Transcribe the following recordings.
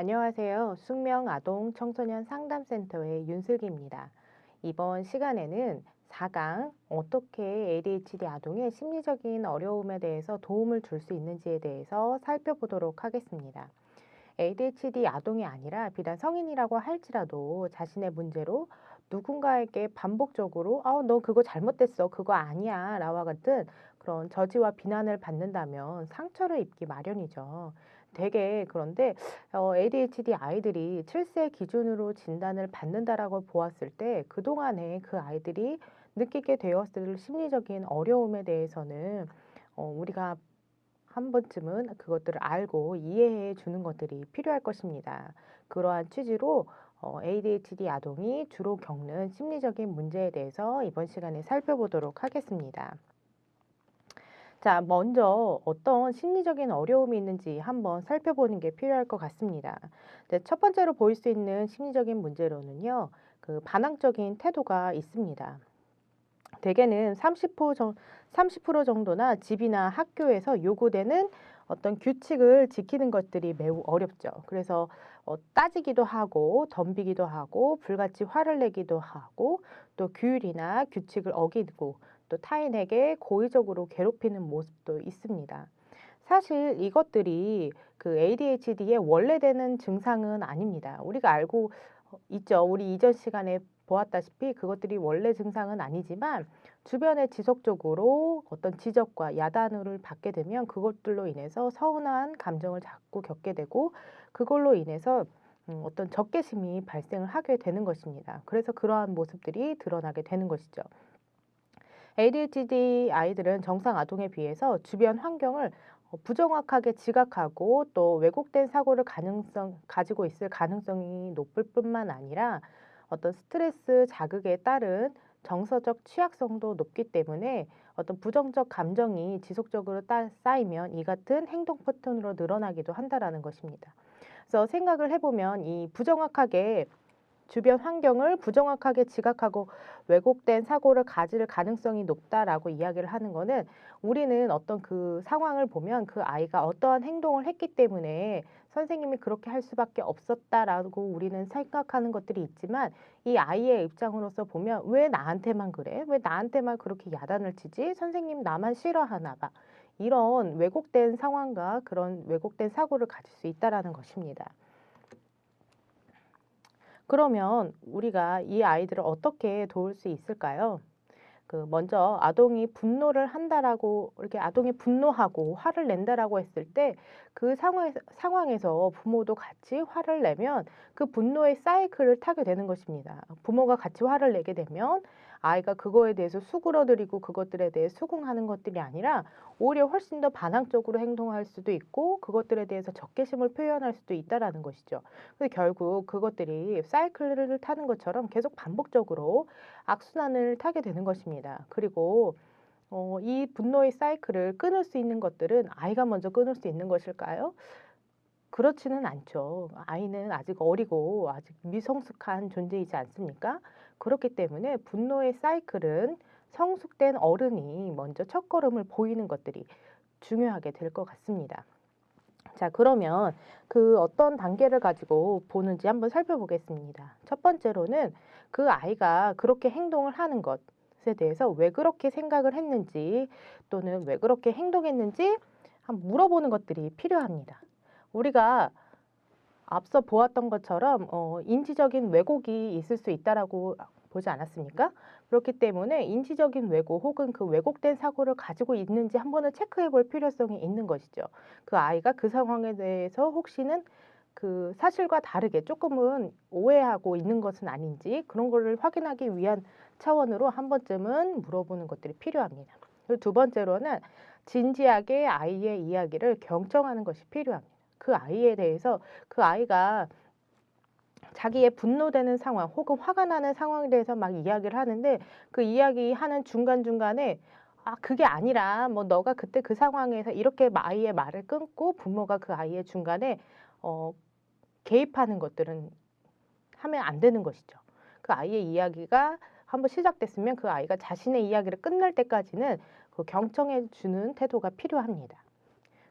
안녕하세요. 숙명 아동 청소년 상담센터의 윤슬기입니다. 이번 시간에는 4강 어떻게 ADHD 아동의 심리적인 어려움에 대해서 도움을 줄 수 있는지에 대해서 살펴보도록 하겠습니다. ADHD 아동이 아니라 비단 성인이라고 할지라도 자신의 문제로 누군가에게 반복적으로 너 그거 잘못됐어. 그거 아니야. 라와 같은 그런 저지와 비난을 받는다면 상처를 입기 마련이죠. 되게 그런데 ADHD 아이들이 7세 기준으로 진단을 받는다라고 보았을 때 그동안에 그 아이들이 느끼게 되었을 심리적인 어려움에 대해서는 우리가 한 번쯤은 그것들을 알고 이해해 주는 것들이 필요할 것입니다. 그러한 취지로 ADHD 아동이 주로 겪는 심리적인 문제에 대해서 이번 시간에 살펴보도록 하겠습니다. 자, 먼저 어떤 심리적인 어려움이 있는지 한번 살펴보는 게 필요할 것 같습니다. 네, 첫 번째로 보일 수 있는 심리적인 문제로는요, 그 반항적인 태도가 있습니다. 대개는 30% 정도나 집이나 학교에서 요구되는 어떤 규칙을 지키는 것들이 매우 어렵죠. 그래서 따지기도 하고 덤비기도 하고 불같이 화를 내기도 하고 또 규율이나 규칙을 어기고 또 타인에게 고의적으로 괴롭히는 모습도 있습니다. 사실 이것들이 그 ADHD의 원래되는 증상은 아닙니다. 우리가 알고 있죠. 우리 이전 시간에 보았다시피 그것들이 원래 증상은 아니지만 주변에 지속적으로 어떤 지적과 야단을 받게 되면 그것들로 인해서 서운한 감정을 자꾸 겪게 되고 그걸로 인해서 어떤 적개심이 발생을 하게 되는 것입니다. 그래서 그러한 모습들이 드러나게 되는 것이죠. ADHD 아이들은 정상 아동에 비해서 주변 환경을 부정확하게 지각하고 또 왜곡된 사고를 가지고 있을 가능성이 높을 뿐만 아니라 어떤 스트레스 자극에 따른 정서적 취약성도 높기 때문에 어떤 부정적 감정이 지속적으로 쌓이면 이 같은 행동 패턴으로 늘어나기도 한다라는 것입니다. 그래서 생각을 해보면 이 부정확하게 주변 환경을 부정확하게 지각하고 왜곡된 사고를 가질 가능성이 높다라고 이야기를 하는 거는 우리는 어떤 그 상황을 보면 그 아이가 어떠한 행동을 했기 때문에 선생님이 그렇게 할 수밖에 없었다라고 우리는 생각하는 것들이 있지만 이 아이의 입장으로서 보면 왜 나한테만 그래? 왜 나한테만 그렇게 야단을 치지? 선생님 나만 싫어하나 봐. 이런 왜곡된 상황과 그런 왜곡된 사고를 가질 수 있다라는 것입니다. 그러면 우리가 이 아이들을 어떻게 도울 수 있을까요? 먼저 아동이 분노를 한다라고 이렇게 아동이 분노하고 화를 낸다라고 했을 때 그 상황에서 부모도 같이 화를 내면 그 분노의 사이클을 타게 되는 것입니다. 부모가 같이 화를 내게 되면 아이가 그거에 대해서 수그러들이고 그것들에 대해 수긍하는 것들이 아니라 오히려 훨씬 더 반항적으로 행동할 수도 있고 그것들에 대해서 적개심을 표현할 수도 있다라는 것이죠. 그래서 결국 그것들이 사이클을 타는 것처럼 계속 반복적으로 악순환을 타게 되는 것입니다. 그리고 이 분노의 사이클을 끊을 수 있는 것들은 아이가 먼저 끊을 수 있는 것일까요? 그렇지는 않죠. 아이는 아직 어리고 아직 미성숙한 존재이지 않습니까? 그렇기 때문에 분노의 사이클은 성숙된 어른이 먼저 첫걸음을 보이는 것들이 중요하게 될 것 같습니다. 자, 그러면 그 어떤 단계를 가지고 보는지 한번 살펴보겠습니다. 첫 번째로는 그 아이가 그렇게 행동을 하는 것에 대해서 왜 그렇게 생각을 했는지 또는 왜 그렇게 행동했는지 한번 물어보는 것들이 필요합니다. 우리가 앞서 보았던 것처럼 인지적인 왜곡이 있을 수 있다라고 보지 않았습니까? 그렇기 때문에 인지적인 왜곡 혹은 그 왜곡된 사고를 가지고 있는지 한번은 체크해 볼 필요성이 있는 것이죠. 그 아이가 그 상황에 대해서 혹시는 그 사실과 다르게 조금은 오해하고 있는 것은 아닌지 그런 거를 확인하기 위한 차원으로 한 번쯤은 물어보는 것들이 필요합니다. 그리고 두 번째로는 진지하게 아이의 이야기를 경청하는 것이 필요합니다. 그 아이에 대해서 그 아이가 자기의 분노되는 상황 혹은 화가 나는 상황에 대해서 막 이야기를 하는데 그 이야기하는 중간중간에 그게 아니라 뭐 너가 그때 그 상황에서 이렇게 아이의 말을 끊고 부모가 그 아이의 중간에 어 개입하는 것들은 하면 안 되는 것이죠. 그 아이의 이야기가 한번 시작됐으면 그 아이가 자신의 이야기를 끝낼 때까지는 그 경청해 주는 태도가 필요합니다.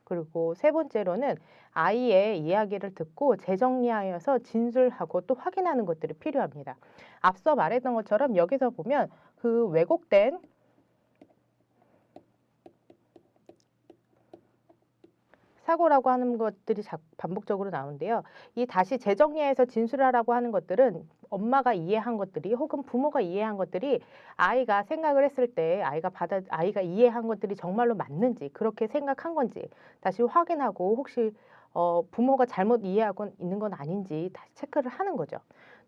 그리고 세 번째로는 아이의 이야기를 듣고 재정리하여서 진술하고 또 확인하는 것들이 필요합니다. 앞서 말했던 것처럼 여기서 보면 그 왜곡된 사고라고 하는 것들이 반복적으로 나오는데요. 이 다시 재정리해서 진술하라고 하는 것들은 엄마가 이해한 것들이 혹은 부모가 이해한 것들이 아이가 생각을 했을 때 아이가 이해한 것들이 정말로 맞는지 그렇게 생각한 건지 다시 확인하고 혹시 부모가 잘못 이해하고 있는 건 아닌지 다시 체크를 하는 거죠.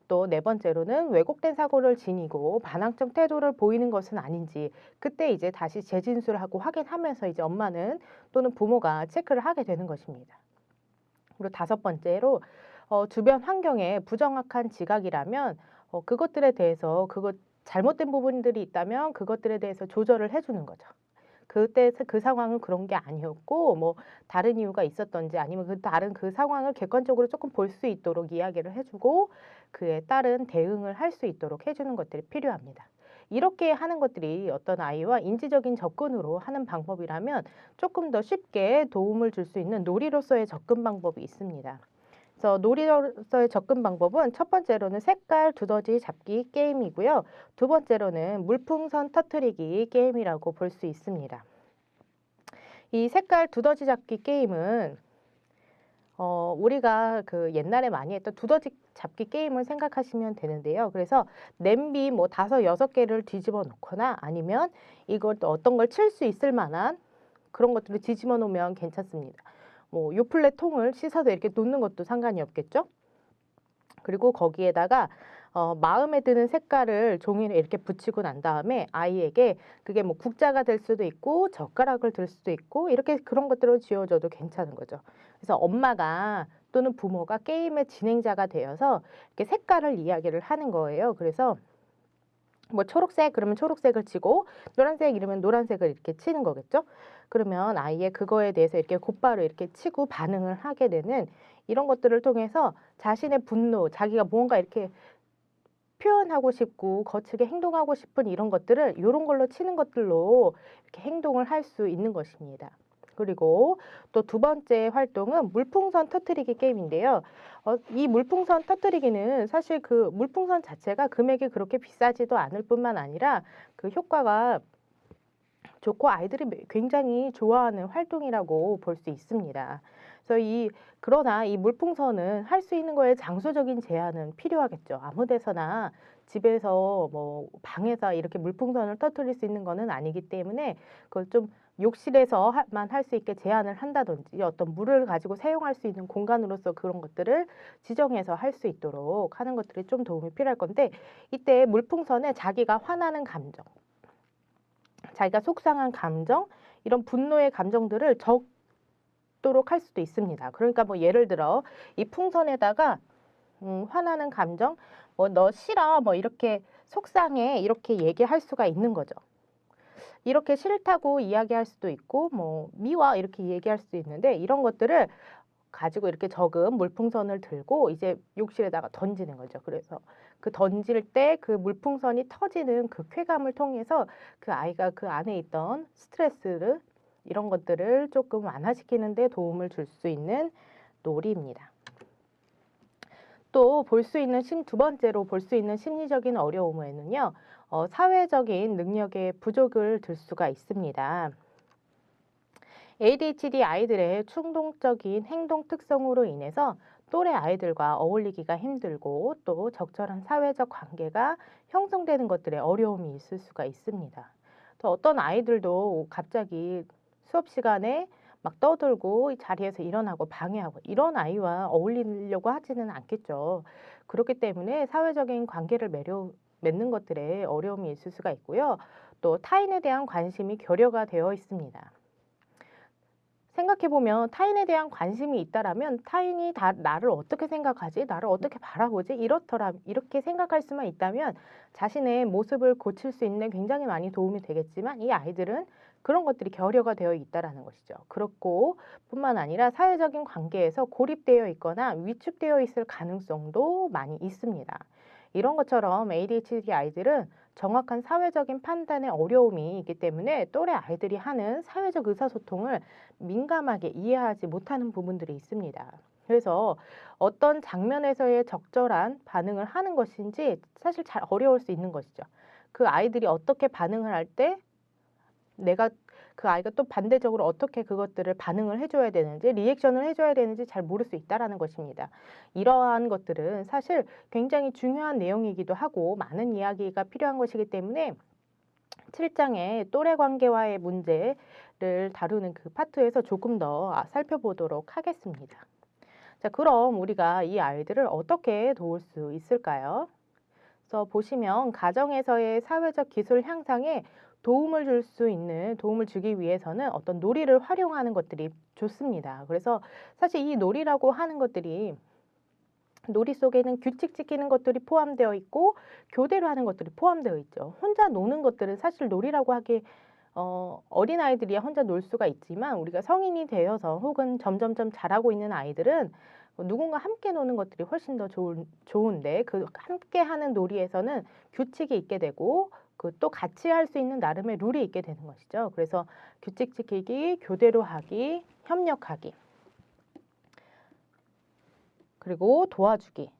또 네 번째로는 왜곡된 사고를 지니고 반항적 태도를 보이는 것은 아닌지 그때 이제 다시 재진술하고 확인하면서 이제 엄마는 또는 부모가 체크를 하게 되는 것입니다. 그리고 다섯 번째로 주변 환경에 부정확한 지각이라면 그것들에 대해서 잘못된 부분들이 있다면 그것들에 대해서 조절을 해 주는 거죠. 그때 그 상황은 그런 게 아니었고 뭐 다른 이유가 있었던지 아니면 그 상황을 객관적으로 조금 볼 수 있도록 이야기를 해 주고 그에 따른 대응을 할 수 있도록 해 주는 것들이 필요합니다. 이렇게 하는 것들이 어떤 아이와 인지적인 접근으로 하는 방법이라면 조금 더 쉽게 도움을 줄 수 있는 놀이로서의 접근 방법이 있습니다. 그래서 놀이로서의 접근 방법은 첫 번째로는 색깔 두더지 잡기 게임이고요. 두 번째로는 물풍선 터뜨리기 게임이라고 볼 수 있습니다. 이 색깔 두더지 잡기 게임은 우리가 그 옛날에 많이 했던 두더지 잡기 게임을 생각하시면 되는데요. 그래서 냄비 뭐 5, 6개를 뒤집어 놓거나 아니면 이걸 또 어떤 걸 칠 수 있을 만한 그런 것들을 뒤집어 놓으면 괜찮습니다. 뭐 요플레 통을 씻어서 이렇게 놓는 것도 상관이 없겠죠. 그리고 거기에다가 마음에 드는 색깔을 종이에 이렇게 붙이고 난 다음에 아이에게 그게 뭐 국자가 될 수도 있고 젓가락을 들 수도 있고 이렇게 그런 것들을 쥐어줘도 괜찮은 거죠. 그래서 엄마가 또는 부모가 게임의 진행자가 되어서 이렇게 색깔을 이야기를 하는 거예요. 그래서 뭐 초록색 그러면 초록색을 치고 노란색 이러면 노란색을 이렇게 치는 거겠죠. 그러면 아이의 그거에 대해서 이렇게 곧바로 이렇게 치고 반응을 하게 되는 이런 것들을 통해서 자신의 분노, 자기가 뭔가 이렇게 표현하고 싶고 거칠게 행동하고 싶은 이런 것들을 요런 걸로 치는 것들로 이렇게 행동을 할 수 있는 것입니다. 그리고 또 두 번째 활동은 물풍선 터뜨리기 게임인데요. 이 물풍선 터뜨리기는 사실 그 물풍선 자체가 금액이 그렇게 비싸지도 않을 뿐만 아니라 그 효과가 좋고 아이들이 굉장히 좋아하는 활동이라고 볼 수 있습니다. 그래서 그러나 이 물풍선은 할 수 있는 거에 장소적인 제한은 필요하겠죠. 아무 데서나 집에서 뭐 방에서 이렇게 물풍선을 터뜨릴 수 있는 거는 아니기 때문에 그걸 좀 욕실에서만 할 수 있게 제한을 한다든지 어떤 물을 가지고 사용할 수 있는 공간으로서 그런 것들을 지정해서 할 수 있도록 하는 것들이 좀 도움이 필요할 건데 이때 물풍선에 자기가 화나는 감정 자기가 속상한 감정, 이런 분노의 감정들을 적도록 할 수도 있습니다. 그러니까 뭐 예를 들어 이 풍선에다가 화나는 감정, 뭐 "너 싫어." 뭐 이렇게 "속상해." 이렇게 얘기할 수가 있는 거죠. 이렇게 싫다고 이야기할 수도 있고 뭐 "미워." 이렇게 얘기할 수도 있는데 이런 것들을 가지고 이렇게 적은 물풍선을 들고 이제 욕실에다가 던지는 거죠. 그래서 그 던질 때 그 물풍선이 터지는 그 쾌감을 통해서 그 아이가 그 안에 있던 스트레스를 이런 것들을 조금 완화시키는 데 도움을 줄 수 있는 놀이입니다. 또 두 번째로 볼 수 있는 심리적인 어려움에는요. 사회적인 능력의 부족을 들 수가 있습니다. ADHD 아이들의 충동적인 행동 특성으로 인해서 또래 아이들과 어울리기가 힘들고 또 적절한 사회적 관계가 형성되는 것들에 어려움이 있을 수가 있습니다. 또 어떤 아이들도 갑자기 수업 시간에 막 떠들고 이 자리에서 일어나고 방해하고 이런 아이와 어울리려고 하지는 않겠죠. 그렇기 때문에 사회적인 관계를 맺는 것들에 어려움이 있을 수가 있고요. 또 타인에 대한 관심이 결여가 되어 있습니다. 생각해 보면 타인에 대한 관심이 있다라면 타인이 나를 어떻게 생각하지? 나를 어떻게 바라보지? 이렇게 생각할 수만 있다면 자신의 모습을 고칠 수 있는 굉장히 많이 도움이 되겠지만 이 아이들은 그런 것들이 결여가 되어 있다라는 것이죠. 그렇고 뿐만 아니라 사회적인 관계에서 고립되어 있거나 위축되어 있을 가능성도 많이 있습니다. 이런 것처럼 ADHD 아이들은 정확한 사회적인 판단에 어려움이 있기 때문에 또래 아이들이 하는 사회적 의사소통을 민감하게 이해하지 못하는 부분들이 있습니다. 그래서 어떤 장면에서의 적절한 반응을 하는 것인지 사실 잘 어려울 수 있는 것이죠. 그 아이들이 어떻게 반응을 할 때 내가 그 아이가 또 반대적으로 어떻게 그것들을 반응을 해줘야 되는지, 리액션을 해줘야 되는지 잘 모를 수 있다라는 것입니다. 이러한 것들은 사실 굉장히 중요한 내용이기도 하고 많은 이야기가 필요한 것이기 때문에 7장의 또래 관계와의 문제를 다루는 그 파트에서 조금 더 살펴보도록 하겠습니다. 자, 그럼 우리가 이 아이들을 어떻게 도울 수 있을까요? 그래서 보시면 가정에서의 사회적 기술 향상에 도움을 주기 위해서는 어떤 놀이를 활용하는 것들이 좋습니다. 그래서 사실 이 놀이라고 하는 것들이 놀이 속에는 규칙 지키는 것들이 포함되어 있고 교대로 하는 것들이 포함되어 있죠. 혼자 노는 것들은 사실 놀이라고 하기 어린아이들이야 혼자 놀 수가 있지만 우리가 성인이 되어서 혹은 점점점 자라고 있는 아이들은 누군가 함께 노는 것들이 훨씬 더 좋은데 그 함께 하는 놀이에서는 규칙이 있게 되고 그 또 같이 할 수 있는 나름의 룰이 있게 되는 것이죠. 그래서 규칙 지키기, 교대로 하기, 협력하기, 그리고 도와주기.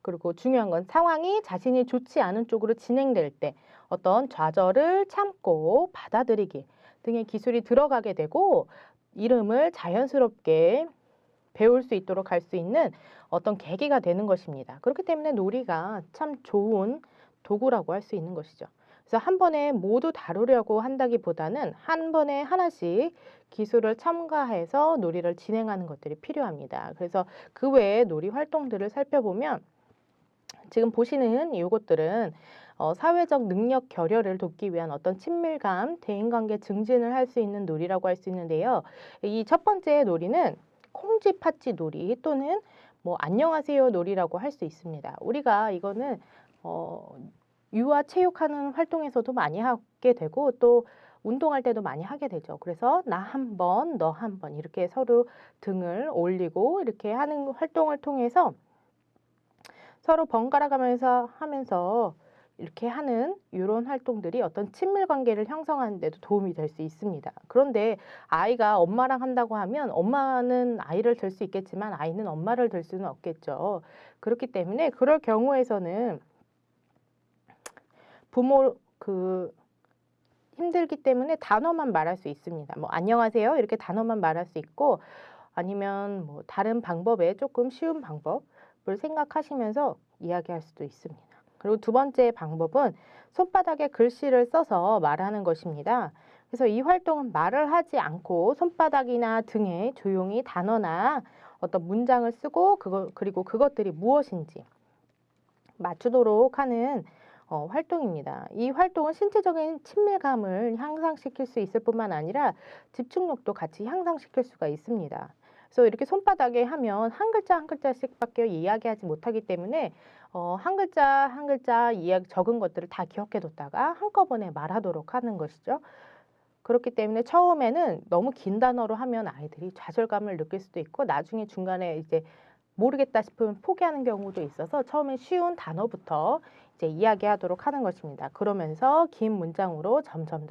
그리고 중요한 건 상황이 자신이 좋지 않은 쪽으로 진행될 때 어떤 좌절을 참고 받아들이기 등의 기술이 들어가게 되고 이름을 자연스럽게 배울 수 있도록 할 수 있는 어떤 계기가 되는 것입니다. 그렇기 때문에 놀이가 참 좋은 도구라고 할 수 있는 것이죠. 그래서 한 번에 모두 다루려고 한다기보다는 한 번에 하나씩 기술을 첨가해서 놀이를 진행하는 것들이 필요합니다. 그래서 그 외에 놀이 활동들을 살펴보면 지금 보시는 이것들은 사회적 능력 결여를 돕기 위한 어떤 친밀감, 대인관계 증진을 할 수 있는 놀이라고 할 수 있는데요. 이 첫 번째 놀이는 콩쥐팥쥐 놀이 또는 뭐 안녕하세요 놀이라고 할 수 있습니다. 우리가 이거는 유아 체육하는 활동에서도 많이 하게 되고 또 운동할 때도 많이 하게 되죠. 그래서 나 한 번, 너 한 번 이렇게 서로 등을 올리고 이렇게 하는 활동을 통해서 서로 번갈아 가면서 하면서 이렇게 하는 이런 활동들이 어떤 친밀 관계를 형성하는 데도 도움이 될 수 있습니다. 그런데 아이가 엄마랑 한다고 하면 엄마는 아이를 들 수 있겠지만 아이는 엄마를 들 수는 없겠죠. 그렇기 때문에 그럴 경우에서는 부모 힘들기 때문에 단어만 말할 수 있습니다. 뭐 안녕하세요 이렇게 단어만 말할 수 있고 아니면 뭐 다른 방법에 조금 쉬운 방법을 생각하시면서 이야기할 수도 있습니다. 그리고 두 번째 방법은 손바닥에 글씨를 써서 말하는 것입니다. 그래서 이 활동은 말을 하지 않고 손바닥이나 등에 조용히 단어나 어떤 문장을 쓰고 그리고 그것들이 무엇인지 맞추도록 하는 활동입니다. 이 활동은 신체적인 친밀감을 향상시킬 수 있을 뿐만 아니라 집중력도 같이 향상시킬 수가 있습니다. 그래서 이렇게 손바닥에 하면 한 글자 한 글자씩밖에 이야기하지 못하기 때문에 한 글자 한 글자 적은 것들을 다 기억해뒀다가 한꺼번에 말하도록 하는 것이죠. 그렇기 때문에 처음에는 너무 긴 단어로 하면 아이들이 좌절감을 느낄 수도 있고 나중에 중간에 이제 모르겠다 싶으면 포기하는 경우도 있어서 처음에 쉬운 단어부터 이제 이야기하도록 하는 것입니다. 그러면서 긴 문장으로 점점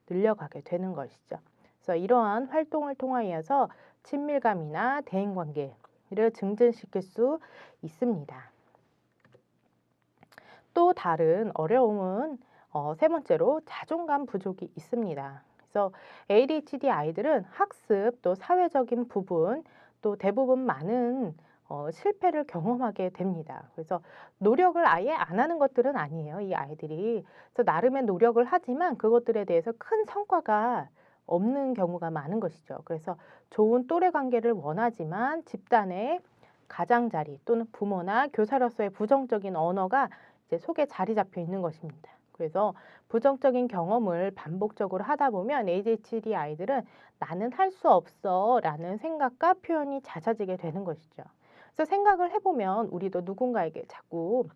늘려가게 되는 것이죠. 그래서 이러한 활동을 통하여서 친밀감이나 대인관계를 증진시킬 수 있습니다. 또 다른 어려움은 세 번째로 자존감 부족이 있습니다. 그래서 ADHD 아이들은 학습 또 사회적인 부분 또 대부분 많은 실패를 경험하게 됩니다. 그래서 노력을 아예 안 하는 것들은 아니에요. 이 아이들이. 그래서 나름의 노력을 하지만 그것들에 대해서 큰 성과가 없는 경우가 많은 것이죠. 그래서 좋은 또래 관계를 원하지만 집단의 가장자리 또는 부모나 교사로서의 부정적인 언어가 이제 속에 자리 잡혀 있는 것입니다. 그래서 부정적인 경험을 반복적으로 하다 보면 ADHD 아이들은 나는 할 수 없어 라는 생각과 표현이 잦아지게 되는 것이죠. 그래서 생각을 해보면 우리도 누군가에게 자꾸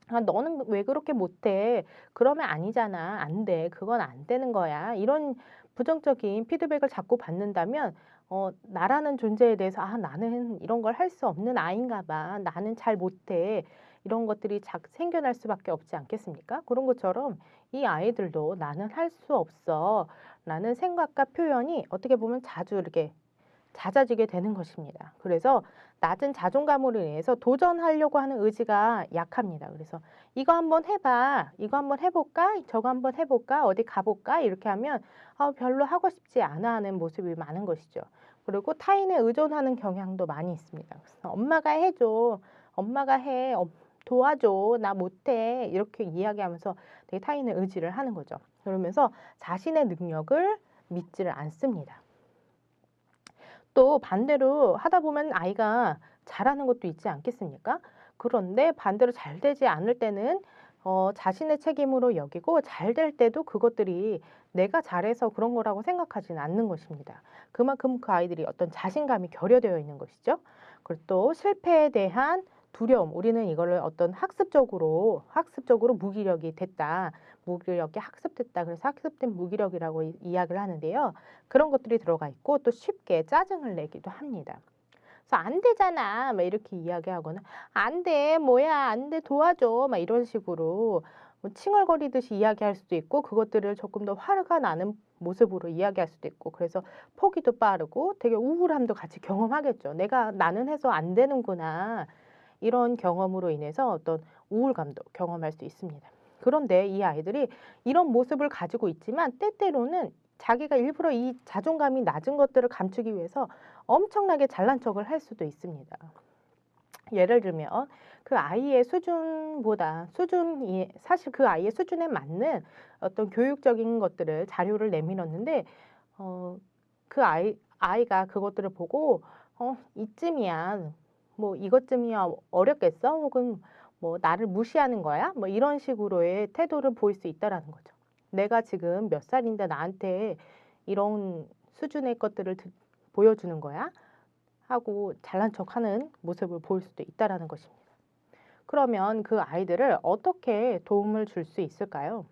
너는 왜 그렇게 못해? 그러면 아니잖아. 안 돼. 그건 안 되는 거야. 이런 부정적인 피드백을 자꾸 받는다면 나라는 존재에 대해서 나는 이런 걸 할 수 없는 아이인가 봐. 나는 잘 못해. 이런 것들이 생겨날 수밖에 없지 않겠습니까? 그런 것처럼 이 아이들도 나는 할 수 없어 라는 생각과 표현이 어떻게 보면 자주 이렇게 잦아지게 되는 것입니다. 그래서 낮은 자존감으로 인해서 도전하려고 하는 의지가 약합니다. 그래서 이거 한번 해봐, 이거 한번 해볼까, 저거 한번 해볼까, 어디 가볼까 이렇게 하면 별로 하고 싶지 않아 하는 모습이 많은 것이죠. 그리고 타인에 의존하는 경향도 많이 있습니다. 그래서 엄마가 해줘, 엄마가 해, 도와줘, 나 못해 이렇게 이야기하면서 되게 타인의 의지를 하는 거죠. 그러면서 자신의 능력을 믿지를 않습니다. 또 반대로 하다 보면 아이가 잘하는 것도 있지 않겠습니까? 그런데 반대로 잘 되지 않을 때는 자신의 책임으로 여기고 잘 될 때도 그것들이 내가 잘해서 그런 거라고 생각하지는 않는 것입니다. 그만큼 그 아이들이 어떤 자신감이 결여되어 있는 것이죠. 그리고 또 실패에 대한 두려움, 우리는 이거를 어떤 학습적으로 무기력이 됐다. 무기력이 학습됐다. 그래서 학습된 무기력이라고 이야기를 하는데요. 그런 것들이 들어가 있고 또 쉽게 짜증을 내기도 합니다. 그래서 안 되잖아 막 이렇게 이야기하거나 안 돼 뭐야 안 돼 도와줘 막 이런 식으로 뭐 칭얼거리듯이 이야기할 수도 있고 그것들을 조금 더 화가 나는 모습으로 이야기할 수도 있고 그래서 포기도 빠르고 되게 우울함도 같이 경험하겠죠. 나는 해서 안 되는구나 이런 경험으로 인해서 어떤 우울감도 경험할 수 있습니다. 그런데 이 아이들이 이런 모습을 가지고 있지만 때때로는 자기가 일부러 이 자존감이 낮은 것들을 감추기 위해서 엄청나게 잘난 척을 할 수도 있습니다. 예를 들면 그 아이의 수준이 사실 그 아이의 수준에 맞는 어떤 교육적인 것들을 자료를 내밀었는데 그 아이가 그것들을 보고 이쯤이야 뭐 이것쯤이야 어렵겠어 혹은 뭐 나를 무시하는 거야 뭐 이런 식으로의 태도를 보일 수 있다라는 거죠. 내가 지금 몇 살인데 나한테 이런 수준의 것들을 보여주는 거야 하고 잘난 척하는 모습을 보일 수도 있다라는 것입니다. 그러면 그 아이들을 어떻게 도움을 줄 수 있을까요?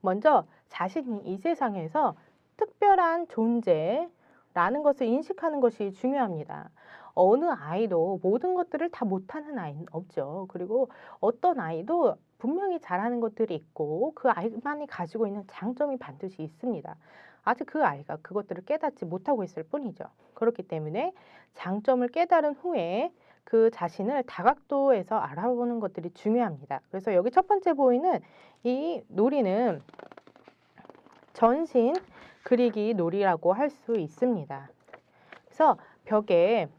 먼저 자신이 이 세상에서 특별한 존재라는 것을 인식하는 것이 중요합니다. 어느 아이도 모든 것들을 다 못하는 아이는 없죠. 그리고 어떤 아이도 분명히 잘하는 것들이 있고 그 아이만이 가지고 있는 장점이 반드시 있습니다. 아직 그 아이가 그것들을 깨닫지 못하고 있을 뿐이죠. 그렇기 때문에 장점을 깨달은 후에 그 자신을 다각도에서 알아보는 것들이 중요합니다. 그래서 여기 첫 번째 보이는 이 놀이는 전신 그리기 놀이라고 할 수 있습니다. 그래서 벽에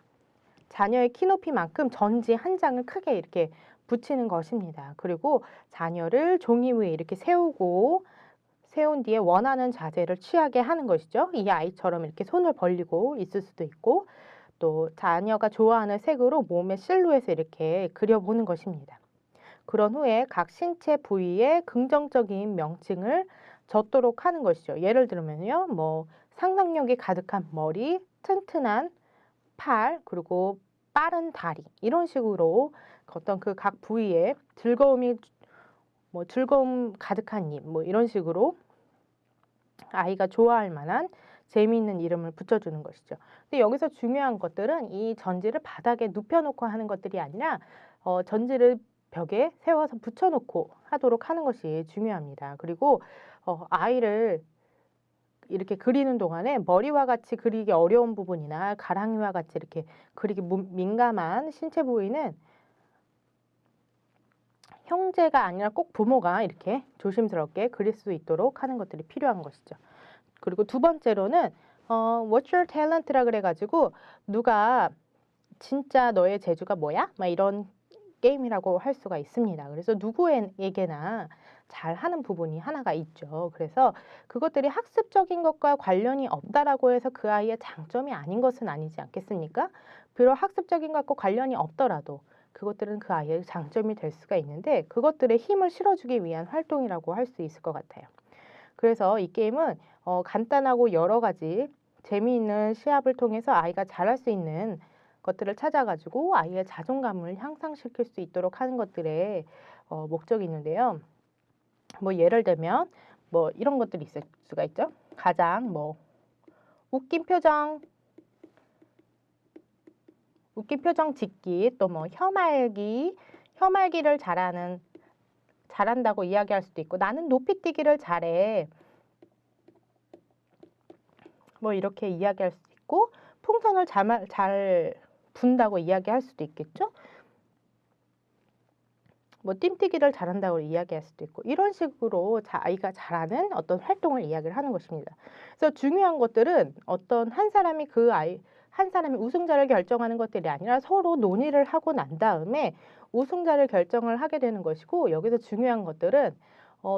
자녀의 키높이만큼 전지 한 장을 크게 이렇게 붙이는 것입니다. 그리고 자녀를 종이 위에 이렇게 세운 뒤에 원하는 자세를 취하게 하는 것이죠. 이 아이처럼 이렇게 손을 벌리고 있을 수도 있고 또 자녀가 좋아하는 색으로 몸의 실루엣을 이렇게 그려보는 것입니다. 그런 후에 각 신체 부위에 긍정적인 명칭을 적도록 하는 것이죠. 예를 들면요. 뭐 상상력이 가득한 머리, 튼튼한 팔, 그리고 빠른 다리 이런 식으로 어떤 그 각 부위에 즐거움 가득한 입 뭐 이런 식으로 아이가 좋아할 만한 재미있는 이름을 붙여주는 것이죠. 근데 여기서 중요한 것들은 이 전지를 바닥에 눕혀놓고 하는 것들이 아니라 전지를 벽에 세워서 붙여놓고 하도록 하는 것이 중요합니다. 그리고 아이를 이렇게 그리는 동안에 머리와 같이 그리기 어려운 부분이나 가랑이와 같이 이렇게 그리기 민감한 신체 부위는 형제가 아니라 꼭 부모가 이렇게 조심스럽게 그릴 수 있도록 하는 것들이 필요한 것이죠. 그리고 두 번째로는 What's your talent라 그래가지고 누가 진짜 너의 재주가 뭐야? 막 이런 게임이라고 할 수가 있습니다. 그래서 누구에게나 잘하는 부분이 하나가 있죠. 그래서 그것들이 학습적인 것과 관련이 없다라고 해서 그 아이의 장점이 아닌 것은 아니지 않겠습니까? 비록 학습적인 것과 관련이 없더라도 그것들은 그 아이의 장점이 될 수가 있는데 그것들에 힘을 실어주기 위한 활동이라고 할 수 있을 것 같아요. 그래서 이 게임은 간단하고 여러 가지 재미있는 시합을 통해서 아이가 잘할 수 있는 것들을 찾아가지고 아이의 자존감을 향상시킬 수 있도록 하는 것들에 목적이 있는데요. 뭐 예를 들면 뭐 이런 것들이 있을 수가 있죠. 가장 뭐 웃긴 표정 짓기, 또 뭐 혀말기 혀말기를 잘한다고 이야기할 수도 있고, 나는 높이뛰기를 잘해. 뭐 이렇게 이야기할 수도 있고, 풍선을 잘 분다고 이야기할 수도 있겠죠. 뭐 띰뛰기를 잘한다고 이야기할 수도 있고, 이런 식으로 아이가 잘하는 어떤 활동을 이야기를 하는 것입니다. 그래서 중요한 것들은 어떤 한 사람이 한 사람이 우승자를 결정하는 것들이 아니라 서로 논의를 하고 난 다음에 우승자를 결정을 하게 되는 것이고, 여기서 중요한 것들은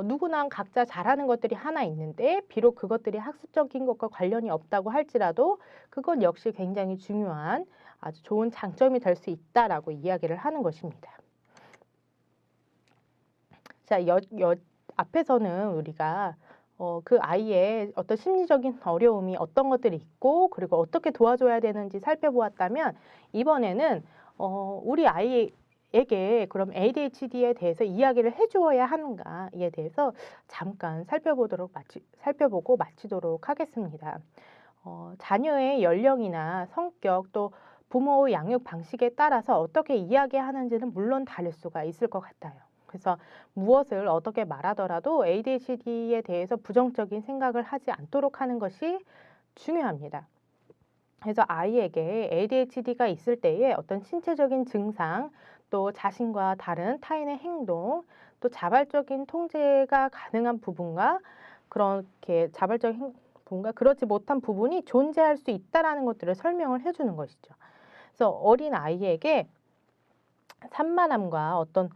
누구나 각자 잘하는 것들이 하나 있는데, 비록 그것들이 학습적인 것과 관련이 없다고 할지라도 그건 역시 굉장히 중요한 아주 좋은 장점이 될 수 있다라고 이야기를 하는 것입니다. 자, 앞에서는 우리가 그 아이의 어떤 심리적인 어려움이 어떤 것들이 있고, 그리고 어떻게 도와줘야 되는지 살펴보았다면, 이번에는 우리 아이에게 그럼 ADHD에 대해서 이야기를 해주어야 하는가에 대해서 잠깐 살펴보고 마치도록 하겠습니다. 자녀의 연령이나 성격, 또 부모의 양육 방식에 따라서 어떻게 이야기하는지는 물론 다를 수가 있을 것 같아요. 그래서 무엇을 어떻게 말하더라도 ADHD에 대해서 부정적인 생각을 하지 않도록 하는 것이 중요합니다. 그래서 아이에게 ADHD가 있을 때의 어떤 신체적인 증상, 또 자신과 다른 타인의 행동, 또 자발적인 통제가 가능한 부분과 그렇게 자발적인 부분과 그렇지 못한 부분이 존재할 수 있다라는 것들을 설명을 해주는 것이죠. 그래서 어린 아이에게 산만함과 어떤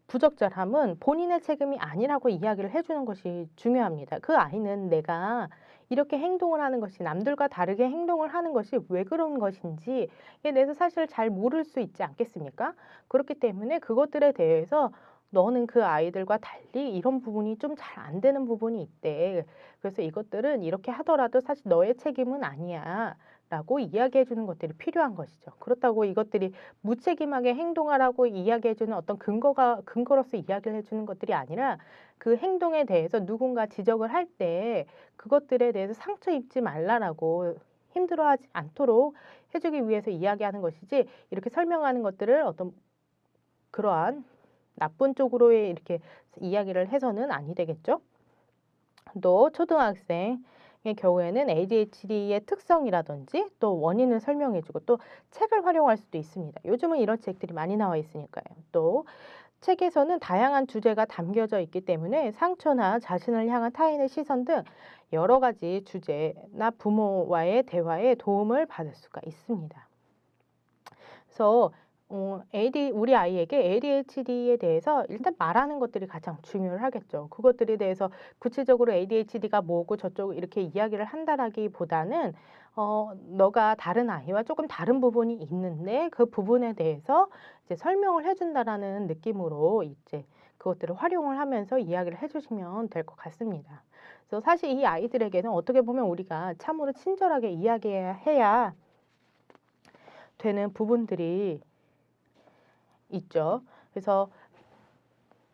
부적절함은 본인의 책임이 아니라고 이야기를 해주는 것이 중요합니다. 그 아이는 내가 이렇게 행동을 하는 것이, 남들과 다르게 행동을 하는 것이 왜 그런 것인지에 대해서 사실 잘 모를 수 있지 않겠습니까? 그렇기 때문에 그것들에 대해서 너는 그 아이들과 달리 이런 부분이 좀 잘 안 되는 부분이 있대. 그래서 이것들은 이렇게 하더라도 사실 너의 책임은 아니야. 라고 이야기해 주는 것들이 필요한 것이죠. 그렇다고 이것들이 무책임하게 행동하라고 이야기해 주는 어떤 근거로서 이야기를 해 주는 것들이 아니라, 그 행동에 대해서 누군가 지적을 할 때 그것들에 대해서 상처 입지 말라라고, 힘들어하지 않도록 해주기 위해서 이야기하는 것이지, 이렇게 설명하는 것들을 어떤 그러한 나쁜 쪽으로의 이렇게 이야기를 해서는 아니 되겠죠. 또 초등학생의 경우에는 ADHD의 특성이라든지 또 원인을 설명해주고, 또 책을 활용할 수도 있습니다. 요즘은 이런 책들이 많이 나와 있으니까요. 또 책에서는 다양한 주제가 담겨져 있기 때문에 상처나 자신을 향한 타인의 시선 등 여러 가지 주제나 부모와의 대화에 도움을 받을 수가 있습니다. 그래서 우리 아이에게 ADHD에 대해서 일단 말하는 것들이 가장 중요하겠죠. 그것들에 대해서 구체적으로 ADHD가 뭐고 저쩌고 이렇게 이야기를 한다라기보다는 너가 다른 아이와 조금 다른 부분이 있는데 그 부분에 대해서 이제 설명을 해준다라는 느낌으로 이제 그것들을 활용을 하면서 이야기를 해주시면 될 것 같습니다. 그래서 사실 이 아이들에게는 어떻게 보면 우리가 참으로 친절하게 이야기해야 되는 부분들이 있죠. 그래서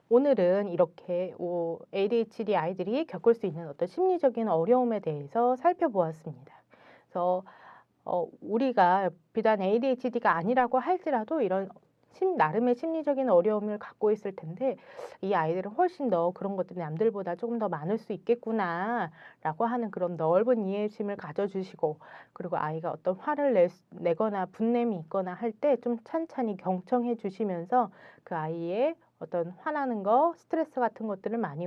오늘은 이렇게 ADHD 아이들이 겪을 수 있는 어떤 심리적인 어려움에 대해서 살펴보았습니다. 그래서 우리가 비단 ADHD가 아니라고 할지라도 이런 나름의 심리적인 어려움을 갖고 있을 텐데, 이 아이들은 훨씬 더 그런 것들이 남들보다 조금 더 많을 수 있겠구나라고 하는 그런 넓은 이해심을 가져주시고, 그리고 아이가 어떤 화를 내거나 분냄이 있거나 할 때 좀 찬찬히 경청해 주시면서 그 아이의 어떤 화나는 거, 스트레스 같은 것들을 많이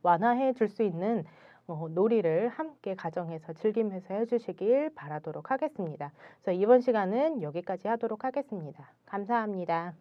완화해 줄 수 있는 놀이를 함께 가정에서 즐기면서 해주시길 바라도록 하겠습니다. 그래서 이번 시간은 여기까지 하도록 하겠습니다. 감사합니다.